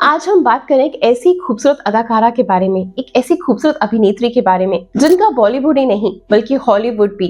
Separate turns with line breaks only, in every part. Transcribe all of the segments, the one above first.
आज हम बात करें एक ऐसी खूबसूरत अदाकारा के बारे में, एक ऐसी खूबसूरत अभिनेत्री के बारे में जिनका बॉलीवुड ही नहीं बल्कि हॉलीवुड भी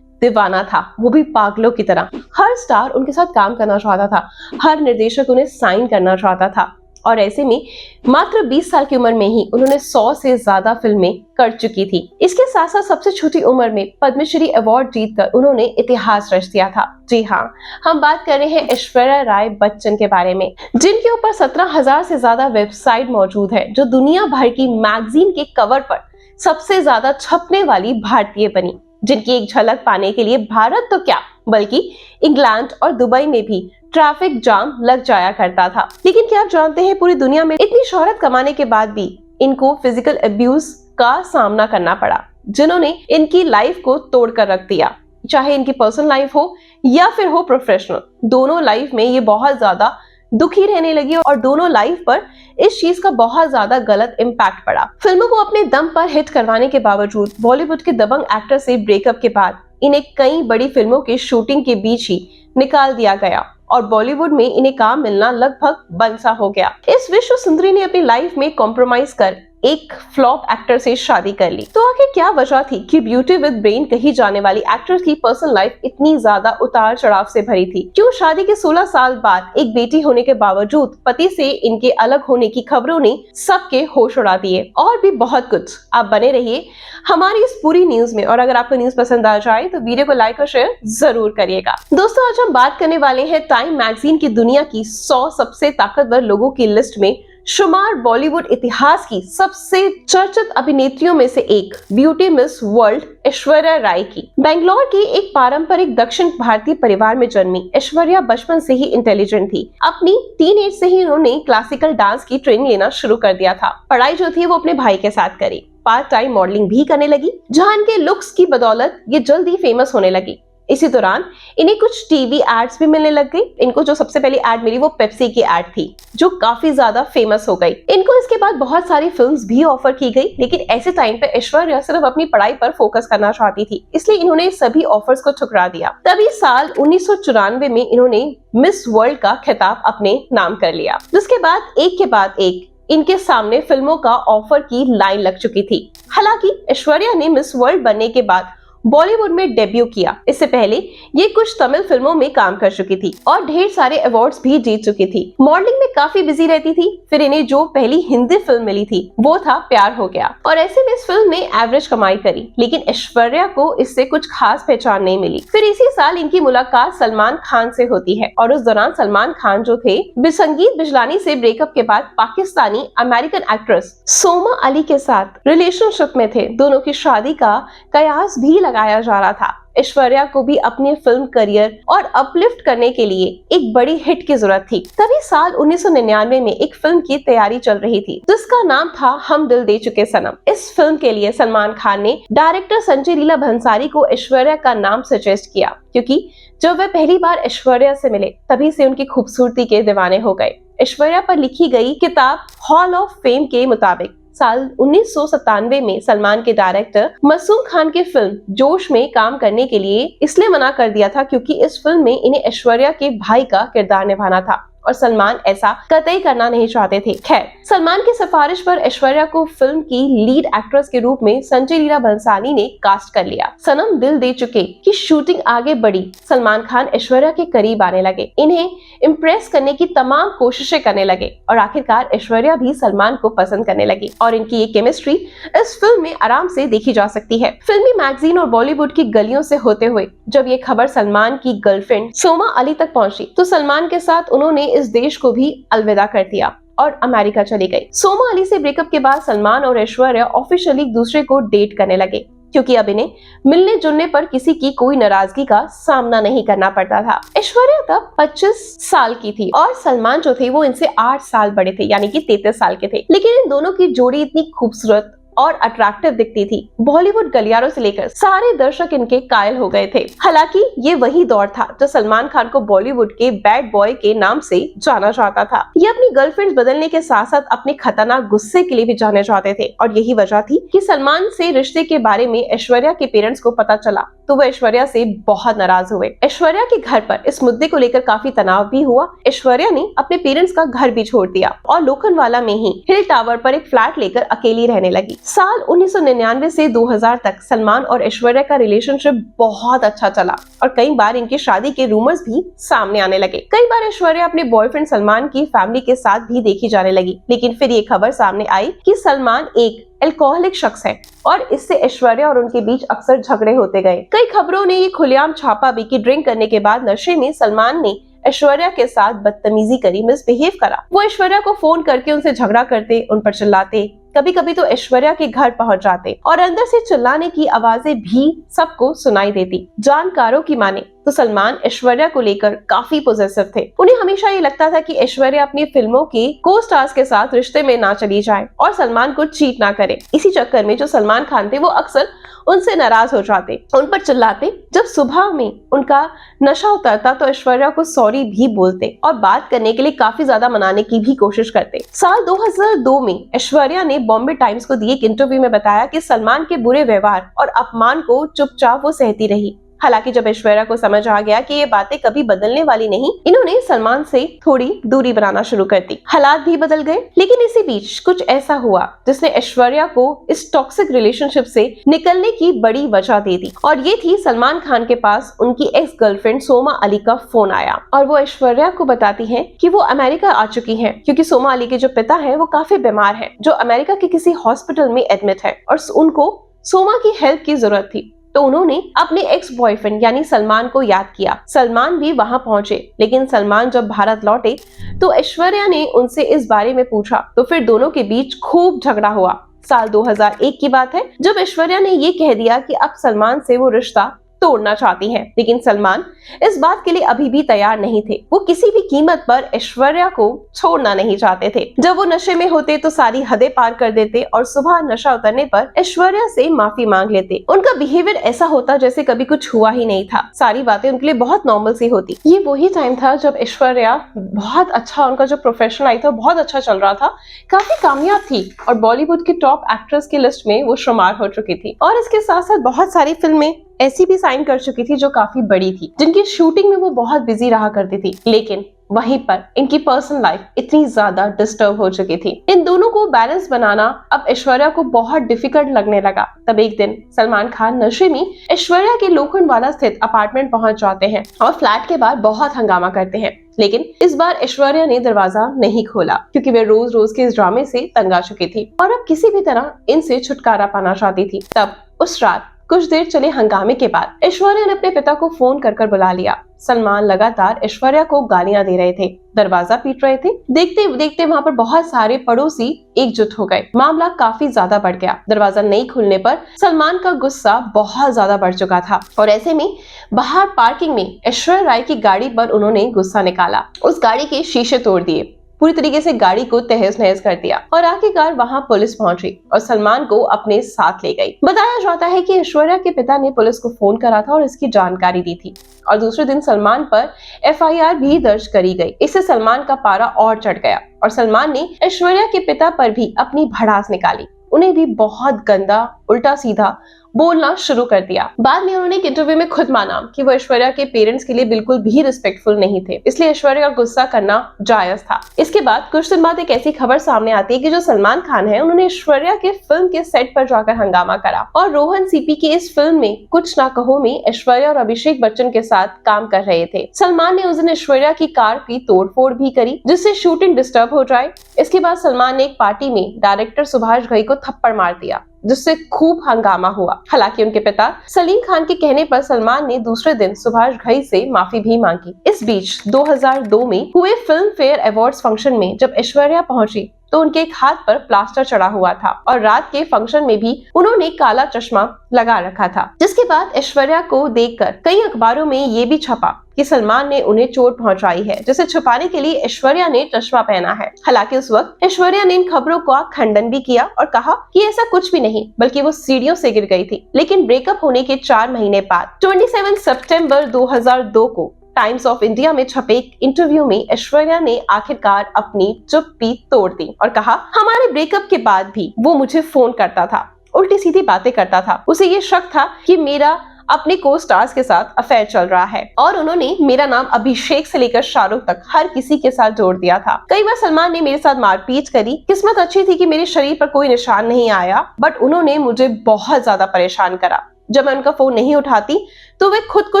दीवाना था, वो भी पागलों की तरह। हर स्टार उनके साथ काम करना चाहता था, हर निर्देशक उन्हें साइन करना चाहता था और ऐसे में मात्र 20 साल की उम्र में ही उन्होंने 100 से ज्यादा फिल्में कर चुकी थी। इसके साथ साथ सबसे छोटी उम्र में पद्मश्री अवार्ड जीतकर उन्होंने इतिहास रच दिया था। जी हाँ, हम बात कर रहे हैं ऐश्वर्या राय बच्चन के बारे में, जिनके ऊपर 17,000 से ज्यादा वेबसाइट मौजूद है, जो दुनिया भर की मैगजीन के कवर पर सबसे ज्यादा छपने वाली भारतीय बनी, जिनकी एक झलक पाने के लिए भारत तो क्या बल्कि इंग्लैंड और दुबई में भी ट्रैफिक जाम लग जाया करता था। लेकिन क्या आप जानते हैं, पूरी दुनिया में इतनी शोहरत कमाने के बाद भी इनको फिजिकल अब्यूज का सामना करना पड़ा, जिन्होंने इनकी लाइफ को तोड़कर रख दिया। चाहे इनकी पर्सनल लाइफ हो या फिर हो प्रोफेशनल, दोनों लाइफ में ये बहुत ज्यादा दुखी रहने लगी और दोनों लाइफ पर इस चीज का बहुत ज्यादा गलत इम्पैक्ट पड़ा। फिल्मों को अपने दम पर हिट करवाने के बावजूद बॉलीवुड के दबंग एक्टर से ब्रेकअप के बाद इन्हें कई बड़ी फिल्मों की शूटिंग के बीच ही निकाल दिया गया और बॉलीवुड में इन्हें काम मिलना लगभग बंद सा हो गया। इस विश्व सुंदरी ने अपनी लाइफ में कॉम्प्रोमाइज कर एक फ्लॉप एक्टर से शादी कर ली। तो आखिर क्या वजह थी कि ब्यूटी विद ब्रेन कही जाने वाली एक्टर की पर्सनल लाइफ इतनी ज्यादा उतार चढ़ाव से भरी थी? क्यों शादी के 16 साल बाद एक बेटी होने के बावजूद पति से इनके अलग होने की खबरों ने सबके होश उड़ा दिए? और भी बहुत कुछ। आप बने रहिए हमारी इस पूरी न्यूज में, और अगर आपको न्यूज पसंद आ जाए तो वीडियो को लाइक और शेयर जरूर करिएगा। दोस्तों, आज हम बात करने वाले हैं टाइम मैगजीन की दुनिया की 100 सबसे ताकतवर लोगों की लिस्ट में शुमार बॉलीवुड इतिहास की सबसे चर्चित अभिनेत्रियों में से एक beauty miss world Aishwarya Rai की। बेंगलोर के एक पारंपरिक दक्षिण भारतीय परिवार में जन्मी ऐश्वर्या बचपन से ही इंटेलिजेंट थी। अपनी टीनेज से ही उन्होंने क्लासिकल डांस की ट्रेनिंग लेना शुरू कर दिया था। पढ़ाई जो थी वो अपने भाई के साथ करी, पार्ट टाइम मॉडलिंग भी करने लगी, जहां इनके लुक्स की बदौलत ये जल्दी फेमस होने लगी। इसी दौरान इन्हें कुछ टीवी एड्स भी मिलने लग गई। इनको जो सबसे पहली एड मिली वो पेप्सी की एड थी, जो काफी ज्यादा फेमस हो गई। इनको इसके बाद बहुत सारी फिल्म्स भी ऑफर की गई, लेकिन ऐसे टाइम पे ऐश्वर्या सिर्फ अपनी पढ़ाई पर फोकस करना चाहती थी, इसलिए इन्होंने सभी ऑफर्स को ठुकरा दिया। तभी साल 1994 में इन्होंने मिस वर्ल्ड का खिताब अपने नाम कर लिया, जिसके बाद एक इनके सामने फिल्मों का ऑफर की लाइन लग चुकी थी। हालांकि ऐश्वर्या ने मिस वर्ल्ड बनने के बाद बॉलीवुड में डेब्यू किया। इससे पहले ये कुछ तमिल फिल्मों में काम कर चुकी थी और ढेर सारे अवार्ड्स भी जीत चुकी थी। मॉडलिंग में काफी बिजी रहती थी। फिर इन्हें जो पहली हिंदी फिल्म मिली थी वो था प्यार हो गया, और ऐसे में इस फिल्म ने एवरेज कमाई करी, लेकिन ऐश्वर्या को इससे कुछ खास पहचान नहीं मिली। फिर इसी साल इनकी मुलाकात सलमान खान से होती है और उस दौरान सलमान खान जो थे संगीत बिजलानी से ब्रेकअप के बाद पाकिस्तानी अमेरिकन एक्ट्रेस सोमा अली के साथ रिलेशनशिप में थे। दोनों की शादी का कयास भी लगाया जा रहा था। ऐश्वर्या को भी अपने फिल्म करियर और अपलिफ्ट करने के लिए एक बड़ी हिट की जरूरत थी। तभी साल 1999 में एक फिल्म की तैयारी चल रही थी, जिसका नाम था हम दिल दे चुके सनम। इस फिल्म के लिए सलमान खान ने डायरेक्टर संजय लीला भंसाली को ऐश्वर्या का नाम सजेस्ट किया, क्योंकि जब वे पहली बार ऐश्वर्या से मिले तभी से उनकी खूबसूरती के दीवाने हो गए। ऐश्वर्या पर लिखी गई किताब हॉल ऑफ फेम के मुताबिक साल 1997 में सलमान के डायरेक्टर मासूम खान की फिल्म जोश में काम करने के लिए इसलिए मना कर दिया था क्योंकि इस फिल्म में इन्हें ऐश्वर्या के भाई का किरदार निभाना था और सलमान ऐसा कतई करना नहीं चाहते थे। खैर, सलमान की सिफारिश पर ऐश्वर्या को फिल्म की लीड एक्ट्रेस के रूप में संजय लीला भंसाली ने कास्ट कर लिया। सनम दिल दे चुके की शूटिंग आगे बढ़ी। सलमान खान ऐश्वर्या के करीब आने लगे, इन्हें इम्प्रेस करने की तमाम कोशिशें करने लगे और आखिरकार ऐश्वर्या भी सलमान को पसंद करने लगी और इनकी ये केमिस्ट्री इस फिल्म में आराम से देखी जा सकती है। फिल्मी मैगजीन और बॉलीवुड की गलियों से होते हुए जब ये खबर सलमान की गर्लफ्रेंड सोमा अली तक पहुंची तो सलमान के साथ उन्होंने इस देश को भी अलविदा कर दिया और अमेरिका चली गई। सोमा अली से ब्रेकअप के बाद सलमान और ऐश्वर्या ऑफिशियली एक दूसरे को डेट करने लगे, क्योंकि अब इन्हें मिलने जुलने पर किसी की कोई नाराजगी का सामना नहीं करना पड़ता था। ऐश्वर्या तब 25 साल की थी और सलमान जो थे वो इनसे 8 साल बड़े थे, यानी कि 33 साल के थे। लेकिन इन दोनों की जोड़ी इतनी खूबसूरत और अट्रैक्टिव दिखती थी, बॉलीवुड गलियारों से लेकर सारे दर्शक इनके कायल हो गए थे। हालांकि ये वही दौर था जब सलमान खान को बॉलीवुड के बैड बॉय के नाम से जाना जाता था। ये अपनी गर्लफ्रेंड बदलने के साथ साथ अपने खतरनाक गुस्से के लिए भी जाने जाते थे और यही वजह थी कि सलमान से रिश्ते के बारे में ऐश्वर्या के पेरेंट्स को पता चला तो वो ऐश्वर्या से बहुत नाराज हुए। ऐश्वर्या के घर पर इस मुद्दे को लेकर काफी तनाव भी हुआ। ऐश्वर्या ने अपने पेरेंट्स का घर भी छोड़ दिया और लोखंडवाला में ही हिल टावर पर एक फ्लैट लेकर अकेली रहने लगी। साल 1999 से 2000 तक सलमान और ऐश्वर्या का रिलेशनशिप बहुत अच्छा चला और कई बार इनकी शादी के रूमर्स भी सामने आने लगे। कई बार ऐश्वर्या अपने बॉयफ्रेंड सलमान की फैमिली के साथ भी देखी जाने लगी, लेकिन फिर ये खबर सामने आई कि सलमान एक अल्कोहलिक शख्स है और इससे ऐश्वर्या और उनके बीच अक्सर झगड़े होते गए। कई खबरों ने ये खुलेआम छापा भी कि ड्रिंक करने के बाद नशे में सलमान ने ऐश्वर्या के साथ बदतमीजी करी, मिसबिहेव करा। वो ऐश्वर्या को फोन करके उनसे झगड़ा करते, उन पर चिल्लाते, कभी कभी तो ऐश्वर्या के घर पहुंच जाते और अंदर से चिल्लाने की आवाजें भी सबको सुनाई देती। जानकारों की माने तो सलमान ऐश्वर्या को लेकर काफी पॉजिटिव थे। उन्हें हमेशा ये लगता था कि ऐश्वर्या अपनी फिल्मों के को स्टार्स के साथ रिश्ते में ना चली जाए और सलमान को चीट ना करे। इसी चक्कर में जो सलमान खान थे वो अक्सर उनसे नाराज हो जाते, उन पर चिल्लाते। जब सुबह में उनका नशा उतरता तो ऐश्वर्या को सॉरी भी बोलते और बात करने के लिए काफी ज्यादा मनाने की भी कोशिश करते। साल 2002 में ऐश्वर्या ने बॉम्बे टाइम्स को दिए एक इंटरव्यू में बताया कि सलमान के बुरे व्यवहार और अपमान को चुपचाप वो सहती रही। हालांकि जब ऐश्वर्या को समझ आ गया कि ये बातें कभी बदलने वाली नहीं, इन्होंने सलमान से थोड़ी दूरी बनाना शुरू कर दी। हालात भी बदल गए, लेकिन इसी बीच कुछ ऐसा हुआ जिसने ऐश्वर्या को इस टॉक्सिक रिलेशनशिप से निकलने की बड़ी वजह दे दी और ये थी सलमान खान के पास उनकी एक्स गर्लफ्रेंड सोमा अली का फोन आया और वो ऐश्वर्या को बताती है कि वो अमेरिका आ चुकी है क्योंकि सोमा अली के जो पिता है वो काफी बीमार है, जो अमेरिका के किसी हॉस्पिटल में एडमिट है और उनको सोमा की हेल्प की जरूरत थी। तो उन्होंने अपने एक्स बॉयफ्रेंड यानी सलमान को याद किया। सलमान भी वहां पहुंचे, लेकिन सलमान जब भारत लौटे तो ऐश्वर्या ने उनसे इस बारे में पूछा तो फिर दोनों के बीच खूब झगड़ा हुआ। साल 2001 की बात है जब ऐश्वर्या ने ये कह दिया कि अब सलमान से वो रिश्ता तोड़ना चाहती हैं, लेकिन सलमान इस बात के लिए अभी भी तैयार नहीं थे। वो किसी भी कीमत पर ऐश्वर्या को छोड़ना नहीं चाहते थे। जब वो नशे में होते तो सारी हदें पार कर देते और सुबह नशा उतरने पर ऐश्वर्या से माफी मांग लेते। उनका बिहेवियर ऐसा होता जैसे कभी कुछ हुआ ही नहीं था। सारी बातें उनके लिए बहुत नॉर्मल सी होती। ये वही टाइम था जब ऐश्वर्या बहुत अच्छा, उनका जो प्रोफेशन आई था बहुत अच्छा चल रहा था, काफी कामयाब थी और बॉलीवुड की टॉप एक्ट्रेस की लिस्ट में वो शुमार हो चुकी थी और इसके साथ साथ बहुत सारी फिल्में ऐसी भी साइन कर चुकी थी जो काफी बड़ी थी, जिनकी शूटिंग में वो बहुत बिजी रहा करती थी। लेकिन वहीं पर इनकी पर्सनल लाइफ इतनी ज्यादा डिस्टर्ब हो चुकी थी। इन दोनों को बैलेंस बनाना अब ऐश्वर्या को बहुत डिफिकल्ट लगने लगा। तब एक दिन सलमान खान नशे में ऐश्वर्या के लोखंडवाला स्थित अपार्टमेंट पहुंच जाते हैं और फ्लैट के बाहर बहुत हंगामा करते हैं। लेकिन इस बार ऐश्वर्या ने दरवाजा नहीं खोला क्योंकि वे रोज रोज के इस ड्रामे से तंग आ चुकी थी और अब किसी भी तरह इनसे छुटकारा पाना चाहती थी। तब उस रात कुछ देर चले हंगामे के बाद ऐश्वर्या ने अपने पिता को फोन कर बुला लिया। सलमान लगातार ऐश्वर्या को गालियां दे रहे थे, दरवाजा पीट रहे थे। देखते देखते वहां पर बहुत सारे पड़ोसी एकजुट हो गए। मामला काफी ज्यादा बढ़ गया। दरवाजा नहीं खुलने पर सलमान का गुस्सा बहुत ज्यादा बढ़ चुका था और ऐसे में बाहर पार्किंग में ऐश्वर्या राय की गाड़ी पर उन्होंने गुस्सा निकाला। उस गाड़ी के शीशे तोड़ दिए, पूरी तरीके से गाड़ी को तहस नहस कर दिया और आखिरकार वहां पुलिस पहुंची और सलमान को अपने साथ ले गई। बताया जाता है कि ऐश्वर्या के पिता ने पुलिस को फोन करा था और इसकी जानकारी दी थी और दूसरे दिन सलमान पर FIR भी दर्ज करी गई। इससे सलमान का पारा और चढ़ गया और सलमान ने ऐश्वर्या के पिता पर भी अपनी भड़ास निकाली। उन्हें भी बहुत गंदा उल्टा सीधा बोलना शुरू कर दिया। बाद में उन्होंने एक इंटरव्यू में खुद माना कि वो ऐश्वर्या के पेरेंट्स के लिए बिल्कुल भी रिस्पेक्टफुल नहीं थे, इसलिए ऐश्वर्या का गुस्सा करना जायज था। इसके बाद कुछ दिन बाद एक ऐसी खबर सामने आती है कि जो सलमान खान है उन्होंने ऐश्वर्या के फिल्म के सेट पर जाकर हंगामा करा और रोहन सीपी की इस फिल्म में कुछ ना कहो में ऐश्वर्या और अभिषेक बच्चन के साथ काम कर रहे थे। सलमान ने उस दिन ऐश्वर्या की कार की तोड़फोड़ भी करी जिससे शूटिंग डिस्टर्ब हो जाए। इसके बाद सलमान ने एक पार्टी में डायरेक्टर सुभाष घई को थप्पड़ मार दिया जिससे खूब हंगामा हुआ। हालांकि उनके पिता सलीम खान के कहने पर सलमान ने दूसरे दिन सुभाष घई से माफी भी मांगी। इस बीच 2002 में हुए फिल्म फेयर अवार्ड्स फंक्शन में जब ऐश्वर्या पहुंची तो उनके एक हाथ पर प्लास्टर चढ़ा हुआ था और रात के फंक्शन में भी उन्होंने काला चश्मा लगा रखा था, जिसके बाद ऐश्वर्या को देखकर कई अखबारों में ये भी छपा कि सलमान ने उन्हें चोट पहुंचाई है, जिसे छुपाने के लिए ऐश्वर्या ने चश्मा पहना है। हालांकि उस वक्त ऐश्वर्या ने इन खबरों का खंडन भी किया और कहा कि ऐसा कुछ भी नहीं, बल्कि वो सीढ़ियों से गिर गई थी। लेकिन ब्रेकअप होने के 4 महीने बाद 27 सितंबर 2002 को टाइम्स ऑफ इंडिया में छपे एक इंटरव्यू में ऐश्वर्या ने आखिरकार अपनी चुप्पी तोड़ दी और कहा, हमारे ब्रेकअप के बाद भी वो मुझे फोन करता था, उल्टी सीधी बातें करता था। उसे ये शक था कि मेरा अपने को स्टार्स के साथ अफेयर चल रहा है और उन्होंने मेरा नाम अभिषेक से लेकर शाहरुख तक हर किसी के साथ जोड़ दिया था। कई बार सलमान ने मेरे साथ मारपीट करी। किस्मत अच्छी थी कि मेरे शरीर पर कोई निशान नहीं आया, बट उन्होंने मुझे बहुत ज्यादा परेशान करा। जब मैं उनका फोन नहीं उठाती तो वे खुद को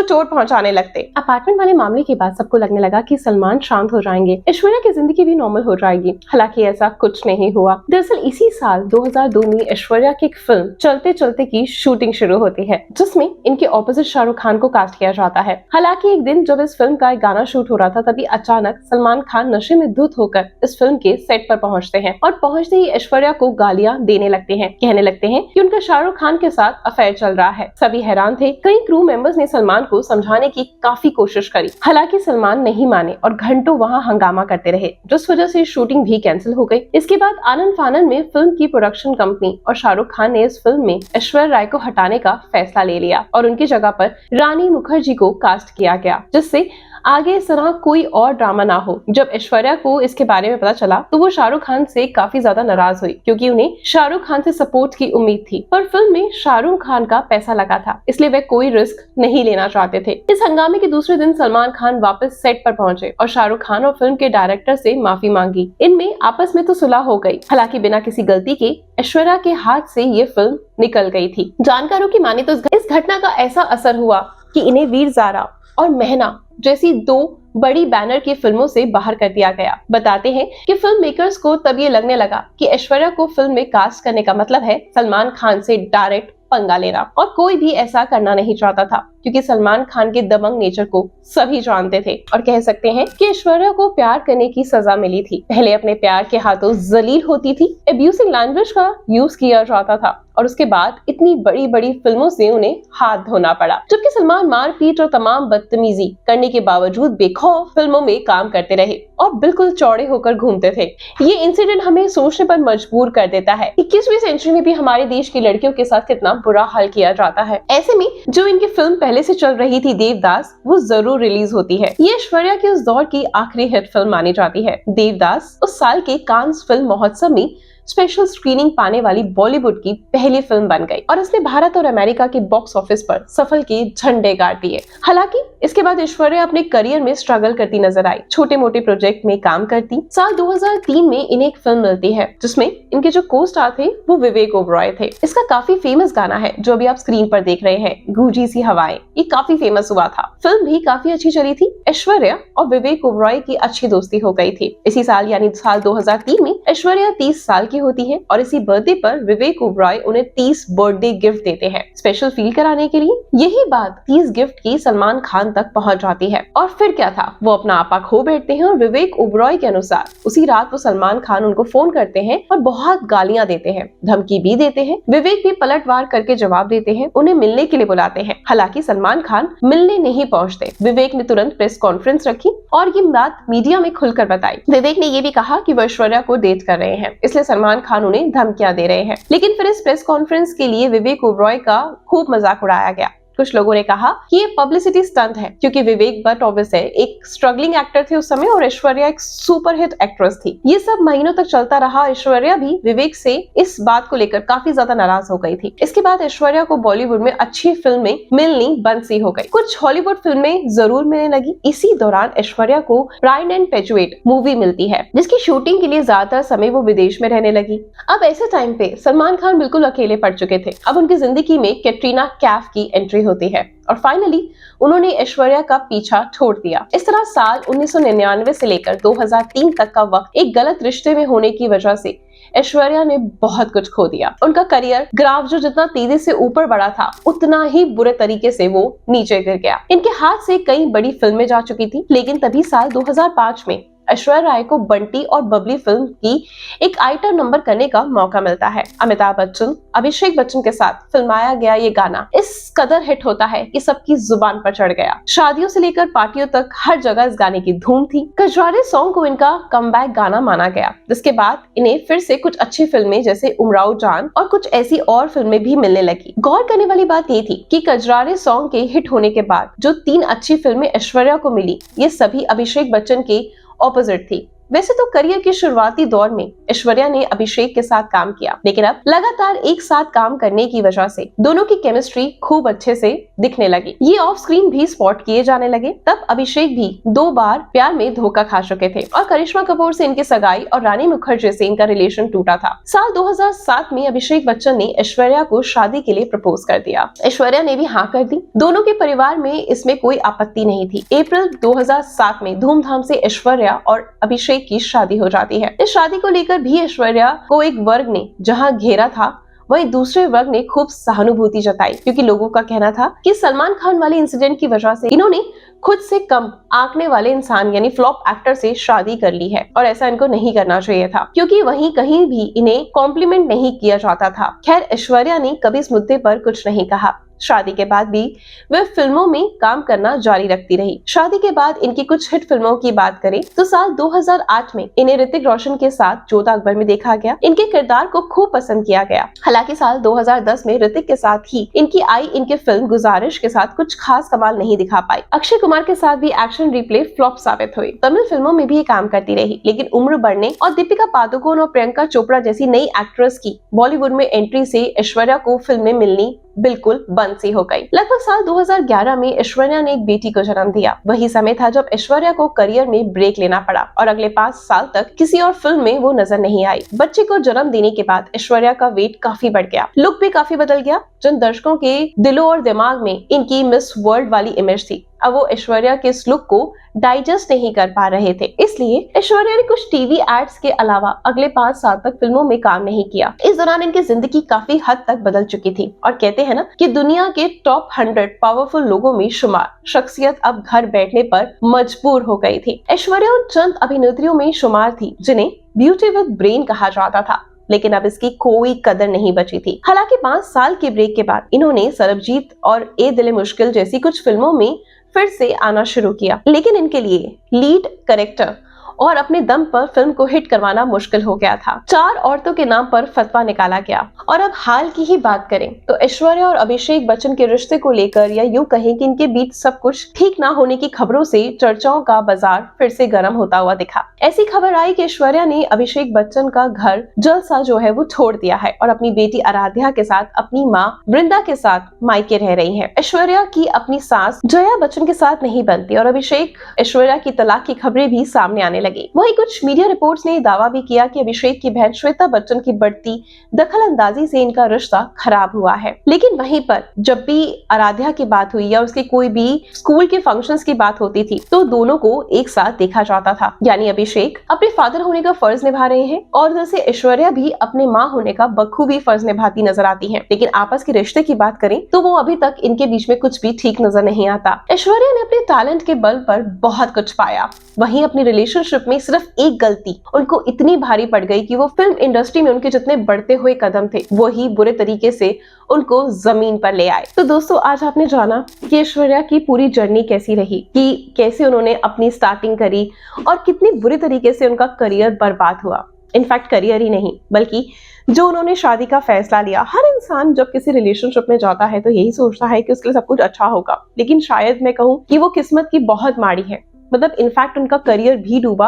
चोट पहुंचाने लगते। अपार्टमेंट वाले मामले के बाद सबको लगने लगा कि सलमान शांत हो जाएंगे, ऐश्वर्या की जिंदगी भी नॉर्मल हो जाएगी। हालांकि ऐसा कुछ नहीं हुआ। दरअसल इसी साल 2002 में ऐश्वर्या की एक फिल्म चलते चलते की शूटिंग शुरू होती है, जिसमें इनके ऑपोजिट शाहरुख खान को कास्ट किया जाता है। हालांकि एक दिन जब इस फिल्म का एक गाना शूट हो रहा था, तभी अचानक सलमान खान नशे में धुत होकर इस फिल्म के सेट पर पहुंचते हैं और पहुंचते ही ऐश्वर्या को गालियां देने लगते हैं। कहने लगते हैं कि उनका शाहरुख खान के साथ अफेयर चल रहा है। सभी हैरान थे। कई क्रू मेंबर्स ने सलमान को समझाने की काफी कोशिश करी, हालांकि सलमान नहीं माने और घंटों वहां हंगामा करते रहे, जिस वजह से शूटिंग भी कैंसिल हो गई। इसके बाद आनंद फानन में फिल्म की प्रोडक्शन कंपनी और शाहरुख खान ने इस फिल्म में ऐश्वर्या राय को हटाने का फैसला ले लिया और उनकी जगह पर रानी मुखर्जी को कास्ट किया गया, जिससे आगे इस तरह कोई और ड्रामा ना हो। जब ऐश्वर्या को इसके बारे में पता चला तो वो शाहरुख खान से काफी ज्यादा नाराज हुई, क्योंकि उन्हें शाहरुख खान से सपोर्ट की उम्मीद थी, पर फिल्म में शाहरुख खान का पैसा लगा था, इसलिए वे कोई रिस्क नहीं लेना चाहते थे। इस हंगामे के दूसरे दिन सलमान खान वापस सेट पर पहुंचे और शाहरुख खान और फिल्म के डायरेक्टर से माफी मांगी। इनमें आपस में तो सुलह हो गई, हालांकि बिना किसी गलती के ऐश्वर्या के हाथ से ये फिल्म निकल गई थी। जानकारों की माने तो इस घटना का ऐसा असर हुआ कि इन्हें वीर ज़ारा और महना जैसी दो बड़ी बैनर की फिल्मों से बाहर कर दिया गया। बताते हैं कि फिल्म मेकर्स को तब ये लगने लगा कि ऐश्वर्या को फिल्म में कास्ट करने का मतलब है सलमान खान से डायरेक्ट पंगा लेना, और कोई भी ऐसा करना नहीं चाहता था, क्योंकि सलमान खान के दबंग नेचर को सभी जानते थे और कह सकते हैं कि ऐश्वर्या को प्यार करने की सजा मिली थी। पहले अपने प्यार के हाथों जलील होती थी, एब्यूसिव लैंग्वेज का यूज किया जाता था, और उसके बाद इतनी बड़ी बड़ी फिल्मों से उन्हें हाथ धोना पड़ा। जबकि सलमान मारपीट और तमाम बदतमीजी करने के बावजूद बेखौफ फिल्मों में काम करते रहे और बिल्कुल चौड़े होकर घूमते थे। ये इंसिडेंट हमें सोचने पर मजबूर कर देता है 21वीं सेंचुरी में भी हमारे देश की लड़कियों के साथ कितना बुरा हाल किया जाता है। ऐसे में जो इनकी फिल्म पहले से चल रही थी देवदास, वो जरूर रिलीज होती है। ये ऐश्वर्या की उस दौर की आखिरी हिट फिल्म मानी जाती है। देवदास उस साल के कांस फिल्म महोत्सव में स्पेशल स्क्रीनिंग पाने वाली बॉलीवुड की पहली फिल्म बन गई और इसने भारत और अमेरिका के बॉक्स ऑफिस पर सफल के झंडे गाड़ दिए। हालांकि इसके बाद ऐश्वर्या अपने करियर में स्ट्रगल करती नजर आई, छोटे मोटे प्रोजेक्ट में काम करती। साल 2003 में इन्हें एक फिल्म मिलती है जिसमें इनके जो को स्टार थे वो विवेक ओबरॉय थे। इसका काफी फेमस गाना है जो अभी आप स्क्रीन पर देख रहे हैं, गूंजी सी हवाएं। ये काफी फेमस हुआ था। फिल्म भी काफी अच्छी चली थी। ऐश्वर्या और विवेक ओबरॉय की अच्छी दोस्ती हो गई थी। इसी साल यानी साल 2003 में ऐश्वर्या 30 साल की होती है और इसी बर्थडे पर विवेक ओबरॉय उन्हें 30 बर्थडे गिफ्ट देते हैं स्पेशल फील कराने के लिए। यही बात 30 गिफ्ट की सलमान खान तक पहुंच जाती है और फिर क्या था, वो अपना आपा खो बैठते हैं और विवेक ओबरॉय के अनुसार उसी रात वो सलमान खान उनको फोन करते हैं और बहुत गालियां देते हैं, धमकी भी देते हैं। विवेक भी पलटवार करके जवाब देते हैं, उन्हें मिलने के लिए बुलाते हैं। हालांकि सलमान खान मिलने नहीं पहुंचते। विवेक ने तुरंत प्रेस कॉन्फ्रेंस रखी और ये बात मीडिया में खुलकर बताई। विवेक ने ये भी कहा कि वो ऐश्वर्या को डेट कर रहे हैं, इसलिए सलमान खान उन्हें धमकियां दे रहे हैं। लेकिन फिर इस प्रेस कॉन्फ्रेंस के लिए विवेक ओबरॉय का खूब मजाक उड़ाया गया। कुछ लोगों ने कहा कि ये पब्लिसिटी स्टंट है, क्योंकि विवेक बट ऑब्वियस है एक स्ट्रगलिंग एक्टर थे उस समय और ऐश्वर्या एक सुपरहिट एक्ट्रेस थी। ये सब महीनों तक चलता रहा। ऐश्वर्या भी विवेक से इस बात को लेकर काफी ज्यादा नाराज हो गई थी। इसके बाद ऐश्वर्या को बॉलीवुड में अच्छी फिल्में मिलनी बंद सी हो गई। कुछ हॉलीवुड फिल्में जरूर मिलने लगी। इसी दौरान ऐश्वर्या को प्राइड एंड प्रेजुडिस मूवी मिलती है, जिसकी शूटिंग के लिए ज्यादातर समय वो विदेश में रहने लगी। अब ऐसे टाइम पे सलमान खान बिल्कुल अकेले पड़ चुके थे। अब उनकी जिंदगी में कैटरीना कैफ की एंट्री होती है और फाइनली उन्होंने ऐश्वर्या का पीछा छोड़ दिया। इस तरह साल 1999 से लेकर 2003 तक का वक्त एक गलत रिश्ते में होने की वजह से ऐश्वर्या ने बहुत कुछ खो दिया। उनका करियर ग्राफ जो जितना तेजी से ऊपर बढ़ा था, उतना ही बुरे तरीके से वो नीचे गिर गया। इनके हाथ से कई बड़ी फिल्में जा चुकी थी, लेकिन तभी साल 2005 में ऐश्वर्या राय को बंटी और बबली फिल्म की एक आइटम नंबर करने का मौका मिलता है। अमिताभ बच्चन, अभिषेक बच्चन के साथ फिल्माया गया ये गाना इस कदर हिट होता है कि सबकी जुबान पर चढ़ गया। शादियों से लेकर पार्टियों तक हर जगह इस गाने की धूम थी। कजरारे सॉन्ग को इनका कमबैक गाना माना गया, जिसके बाद इन्हें फिर से कुछ अच्छी फिल्में जैसे उमराव जान और कुछ ऐसी और फिल्में भी मिलने लगी। गौर करने वाली बात ये थी कि कजरारे सॉन्ग के हिट होने के बाद जो 3 अच्छी फिल्में ऐश्वर्या को मिली, ये सभी अभिषेक बच्चन के ऑपोजिट थी। वैसे तो करियर के शुरुआती दौर में ऐश्वर्या ने अभिषेक के साथ काम किया, लेकिन अब लगातार एक साथ काम करने की वजह से दोनों की केमिस्ट्री खूब अच्छे से दिखने लगी। ये ऑफ स्क्रीन भी स्पॉट किए जाने लगे। तब अभिषेक भी 2 बार प्यार में धोखा खा चुके थे और करिश्मा कपूर से इनकी सगाई और रानी मुखर्जी से इनका रिलेशन टूटा था। साल 2007 में अभिषेक बच्चन ने ऐश्वर्या को शादी के लिए प्रपोज कर दिया। ऐश्वर्या ने भी हाँ कर दी। दोनों के परिवार में इसमें कोई आपत्ति नहीं थी। अप्रैल 2007 में धूमधाम से ऐश्वर्या और अभिषेक की शादी हो जाती है। इस शादी को लेकर भी ऐश्वर्या को एक वर्ग ने जहां घेरा था, वहीं दूसरे वर्ग ने खूब सहानुभूति जताई, क्योंकि लोगों का कहना था कि सलमान खान वाले इंसिडेंट की वजह से इन्होंने खुद से कम आंकने वाले इंसान यानी फ्लॉप एक्टर से शादी कर ली है और ऐसा इनको नहीं करना चाहिए था, क्योंकि वहीं कहीं भी इन्हें कॉम्प्लीमेंट नहीं किया जाता था। खैर, ऐश्वर्या ने कभी इस मुद्दे पर कुछ नहीं कहा। शादी के बाद भी वे फिल्मों में काम करना जारी रखती रही। शादी के बाद इनकी कुछ हिट फिल्मों की बात करें तो साल 2008 में इन्हें ऋतिक रोशन के साथ जोधा अकबर में देखा गया। इनके किरदार को खूब पसंद किया गया। हालांकि साल 2010 में ऋतिक के साथ ही इनकी फिल्म गुजारिश के साथ कुछ खास कमाल नहीं दिखा पाई। अक्षय कुमार के साथ भी एक्शन रिप्ले फ्लॉप साबित हुई। तमिल फिल्मों में भी ये काम करती रही, लेकिन उम्र बढ़ने और दीपिका पादुकोण और प्रियंका चोपड़ा जैसी नई एक्ट्रेस की बॉलीवुड में एंट्री से ऐश्वर्या को फिल्में मिलनी बिल्कुल बंद सी हो गई। लगभग साल 2011 में ऐश्वर्या ने एक बेटी को जन्म दिया। वही समय था जब ऐश्वर्या को करियर में ब्रेक लेना पड़ा और अगले 5 साल तक किसी और फिल्म में वो नजर नहीं आई। बच्चे को जन्म देने के बाद ऐश्वर्या का वेट काफी बढ़ गया, लुक भी काफी बदल गया। जिन दर्शकों के दिलों और दिमाग में इनकी मिस वर्ल्ड वाली इमेज थी, अब वो ऐश्वर्या के इस लुक को डाइजेस्ट नहीं कर पा रहे थे। इसलिए ऐश्वर्या ने कुछ टीवी एड्स के अलावा अगले 5 साल तक फिल्मों में काम नहीं किया। इस दौरान इनकी जिंदगी काफी हद तक बदल चुकी थी और कहते हैं ना कि दुनिया के टॉप 100 पावरफुल लोगों में शुमार शख्सियत अब घर बैठने पर मजबूर हो गई थी। ऐश्वर्या उन चंद अभिनेत्रियों में शुमार थी जिन्हें ब्यूटी विद ब्रेन कहा जाता था, लेकिन अब इसकी कोई कदर नहीं बची थी। हालांकि 5 साल के ब्रेक के बाद इन्होंने सरबजीत और ए दिल मुश्किल जैसी कुछ फिल्मों में फिर से आना शुरू किया, लेकिन इनके लिए लीड कैरेक्टर और अपने दम पर फिल्म को हिट करवाना मुश्किल हो गया था। 4 औरतों के नाम पर फतवा निकाला गया। और अब हाल की ही बात करें तो ऐश्वर्या और अभिषेक बच्चन के रिश्ते को लेकर, या यूं कहें कि इनके बीच सब कुछ ठीक ना होने की खबरों से चर्चाओं का बाजार फिर से गर्म होता हुआ दिखा। ऐसी खबर आई कि ऐश्वर्या ने अभिषेक बच्चन का घर जलसा जो है वो छोड़ दिया है और अपनी बेटी आराध्या के साथ अपनी माँ वृंदा के साथ मायके रह रही है। ऐश्वर्या की अपनी सास जया बच्चन के साथ नहीं बनती और अभिषेक ऐश्वर्या की तलाक की खबरें भी सामने आने लगी। वहीं कुछ मीडिया रिपोर्ट्स ने दावा भी किया कि अभिषेक की बहन श्वेता बच्चन की बढ़ती दखलंदाजी से इनका रिश्ता खराब हुआ है। लेकिन वहीं पर जब भी आराध्या की बात हुई या उसके कोई भी स्कूल के फंक्शंस की बात होती थी तो दोनों को एक साथ देखा जाता था। यानी अभिषेक अपने फादर होने का फर्ज निभा रहे हैं और जैसे ऐश्वर्या भी अपने माँ होने का बखूबी फर्ज निभाती नजर आती है। लेकिन आपस के रिश्ते की बात करें तो वो अभी तक इनके बीच में कुछ भी ठीक नजर नहीं आता। ऐश्वर्या ने अपने टैलेंट के बल पर बहुत कुछ पाया, वहीं अपनी रिलेशनशिप में सिर्फ एक गलती उनको इतनी भारी पड़ गई कि वो फिल्म इंडस्ट्री में उनके जितने बढ़ते हुए कदम थे वही बुरे तरीके से उनको जमीन पर ले आए। तो दोस्तों, आज आपने जाना कि ऐश्वर्या की पूरी जर्नी कैसी रही, कि कैसे उन्होंने अपनी स्टार्टिंग करी और कितनी बुरे तरीके से उनका करियर बर्बाद हुआ। इनफैक्ट करियर ही नहीं बल्कि जो उन्होंने शादी का फैसला लिया। हर इंसान जब किसी रिलेशनशिप में जाता है तो यही सोचता है कि उसके लिए सब कुछ अच्छा होगा, लेकिन शायद मैं कहूँ कि वो किस्मत की बहुत माड़ी है। मतलब इनफैक्ट उनका करियर भी डूबा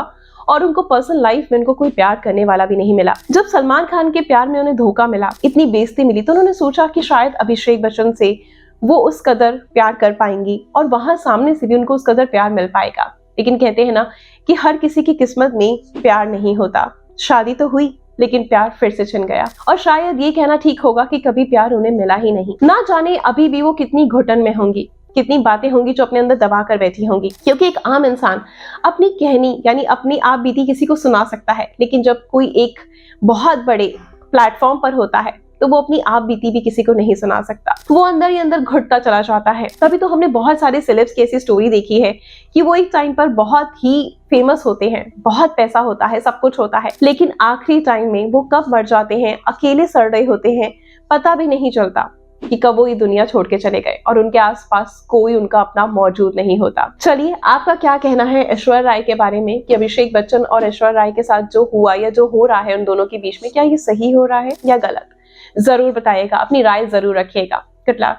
और उनको पर्सनल लाइफ में उनको कोई प्यार करने वाला भी नहीं मिला। जब सलमान खान के प्यार में उन्हें धोखा मिला, इतनी बेइज्जती मिली, तो उन्होंने सोचा कि शायद अभिषेक बच्चन से वो उस कदर प्यार कर पाएंगी और वहां सामने से भी उनको उस कदर प्यार मिल पाएगा। लेकिन कहते हैं ना कि हर किसी की किस्मत में प्यार नहीं होता। शादी तो हुई लेकिन प्यार फिर से छिन गया और शायद ये कहना ठीक होगा कि कभी प्यार उन्हें मिला ही नहीं। ना जाने अभी भी वो कितनी घुटन में होंगी, कितनी बातें होंगी जो अपने अंदर दबा कर बैठी होंगी। क्योंकि एक आम इंसान अपनी कहनी यानी अपनी आप बीती किसी को सुना सकता है, लेकिन जब कोई एक बहुत बड़े प्लेटफॉर्म पर होता है तो वो अपनी आप बीती भी किसी को नहीं सुना सकता। वो अंदर ही अंदर घुटता चला जाता है। तभी तो हमने बहुत सारे सेलेब्स की ऐसी स्टोरी देखी है कि वो एक टाइम पर बहुत ही फेमस होते हैं, बहुत पैसा होता है, सब कुछ होता है, लेकिन आखिरी टाइम में वो कब मर जाते हैं, अकेले सड़ रहे होते हैं, पता भी नहीं चलता कि कब वो ये दुनिया छोड़ के चले गए और उनके आसपास कोई उनका अपना मौजूद नहीं होता। चलिए, आपका क्या कहना है ऐश्वर्या राय के बारे में कि अभिषेक बच्चन और ऐश्वर्या राय के साथ जो हुआ या जो हो रहा है उन दोनों के बीच में, क्या ये सही हो रहा है या गलत? जरूर बताइएगा, अपनी राय जरूर रखिएगा। Good luck.